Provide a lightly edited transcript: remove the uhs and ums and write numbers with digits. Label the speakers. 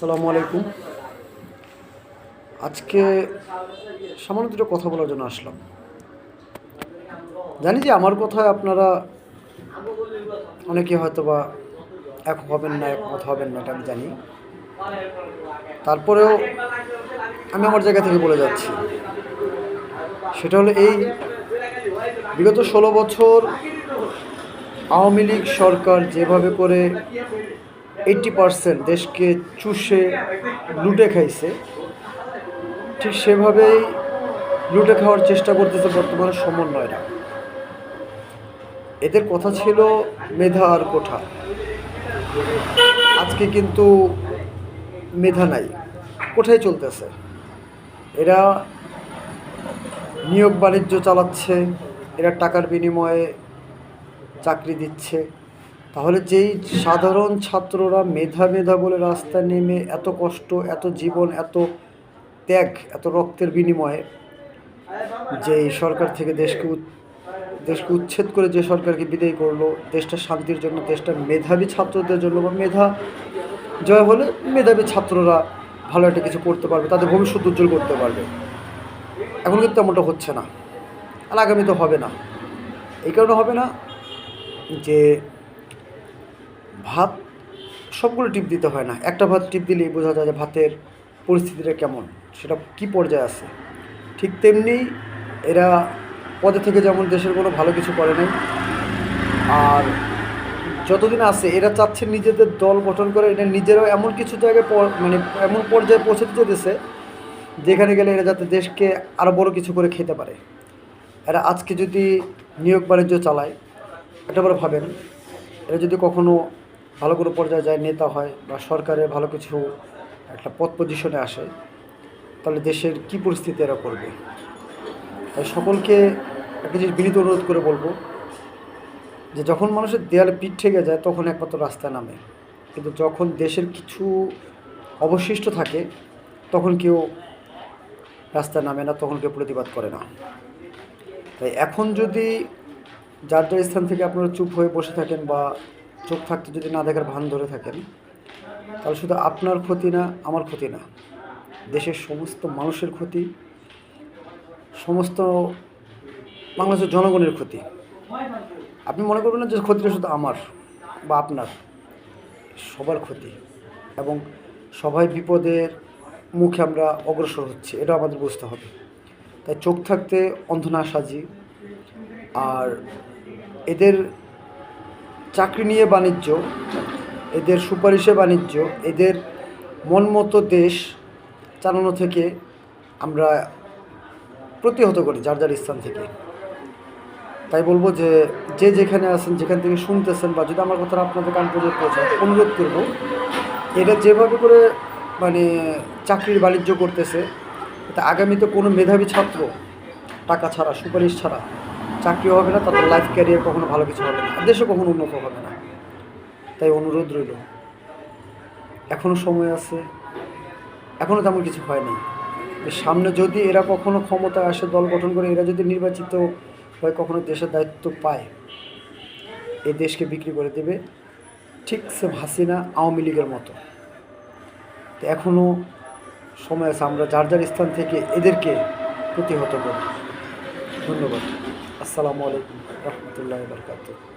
Speaker 1: আসসালামু আলাইকুম। আজকে সামান্য দুটো কথা বলার জন্য আসলাম। জানি যে আমার কথায় আপনারা অনেকে হয়তো বা এক হবেন না, একমত হবেন না, এটা আমি জানি। তারপরেও আমি আমার জায়গা থেকে বলে যাচ্ছি, সেটা হলো এই: বিগত 16 বছর আওয়ামী লীগ সরকার যেভাবে করে 80% দেশকে চুষে লুটে খাইছে, ঠিক সেভাবেই লুটে খাওয়ার চেষ্টা করতেছে বর্তমানে সমন্বয়রা। এদের কথা ছিল মেধা আর কোঠা, আজকে কিন্তু মেধা নাই, কোঠায় চলতেছে। এরা নিয়োগ বাণিজ্য চালাচ্ছে, এরা টাকার বিনিময়ে চাকরি দিচ্ছে। তাহলে যেই সাধারণ ছাত্ররা মেধা মেধা বলে রাস্তায় নেমে এত কষ্ট, এত জীবন, এত ত্যাগ, এত রক্তের বিনিময়ে যে সরকার থেকে দেশকে উচ্ছেদ করে যে সরকারকে বিদায় করলো, দেশটা শান্তির জন্য, দেশটা মেধাবী ছাত্রদের জন্য, বা মেধা জয় হলে মেধাবী ছাত্ররা ভালো একটা কিছু করতে পারবে, তাদের ভবিষ্যৎ উজ্জ্বল করতে পারবে, এখন কিন্তু তেমনটা হচ্ছে না, আর আগামী তো হবে না। এই কারণে হবে না যে ভাত সবগুলো টিপ দিতে হয় না, একটা ভাত টিপ দিলেই বোঝা যায় যে ভাতের পরিস্থিতিটা কেমন, সেটা কী পর্যায়ে আছে। ঠিক তেমনি এরা পদে থেকে যেমন দেশের কোনো ভালো কিছু করে নাই, আর যতদিন আছে এরা চাচ্ছে নিজেদের দল গঠন করে এটা নিজেরাও এমন কিছু জায়গায় মানে এমন পর্যায়ে পৌঁছতে চেয়েছে যেখানে গেলে এরা যাতে দেশকে আরও বড় কিছু করে খেতে পারে। এরা আজকে যদি নিয়োগ বাণিজ্য চালায়, এটা বলে ভাবেন, এরা যদি কখনো ভালো কোনো পর্যায়ে যায়, নেতা হয় বা সরকারের ভালো কিছু একটা পদ পজিশনে আসে, তাহলে দেশের কী পরিস্থিতি এরা করবে। তাই সকলকে একটা জিনিস বিনীত অনুরোধ করে বলবো যে যখন মানুষের দেয়ালে পিঠ ঠেকে যায় তখন একমাত্র রাস্তায় নামে, কিন্তু যখন দেশের কিছু অবশিষ্ট থাকে তখন কেউ রাস্তায় নামে না, তখন কেউ প্রতিবাদ করে না। তাই এখন যদি যার যার স্থান থেকে আপনারা চুপ হয়ে বসে থাকেন বা চোখ থাকতে যদি না দেখার ভান ধরে থাকেন, তাহলে শুধু আপনার ক্ষতি না, আমার ক্ষতি না, দেশের সমস্ত মানুষের ক্ষতি, সমস্ত বাংলাদেশের জনগণের ক্ষতি। আপনি মনে করবেন না যে ক্ষতিটা শুধু আমার বা আপনার, সবার ক্ষতি, এবং সবাই বিপদের মুখে আমরা অগ্রসর হচ্ছি, এটা আমাদের বুঝতে হবে। তাই চোখ থাকতে অন্ধ না সাজি, আর এদের চাকরি নিয়ে বাণিজ্য, এদের সুপারিশে বাণিজ্য, এদের মন মতো দেশ চালানো থেকে আমরা প্রতিহত করি যার যার স্থান থেকে। তাই বলবো যে যে যেখানে আছেন, যেখান থেকে শুনতেছেন, বা যদি আমার কথাটা আপনাদের কান পর্যন্ত পৌঁছায়, অনুরোধ করব, এটা যেভাবে করে মানে চাকরির বাণিজ্য করতেছে, এটা আগামীতে কোনো মেধাবী ছাত্র টাকা ছাড়া, সুপারিশ ছাড়া চাকরিও হবে না, তাদের লাইফ ক্যারিয়ার কখনো ভালো কিছু হবে না, দেশে কখনো উন্নত হবে না। তাই অনুরোধ রইল, এখনও সময় আছে, এখনও তেমন কিছু হয়নি। সামনে যদি এরা কখনো ক্ষমতায় আসে, দল গঠন করে, এরা যদি নির্বাচিত হয়ে কখনো দেশের দায়িত্ব পায়, এই দেশকে বিক্রি করে দেবে, ঠিক সেম হাসিনা, আওয়ামী লীগের মতো। তো এখনও সময় আছে, আমরা যার যার স্থান থেকে এদেরকে প্রতিহত করি। ধন্যবাদ। আসসালামু আলাইকুম রহমতুল্লাহি ওয়া বারাকাতুহু।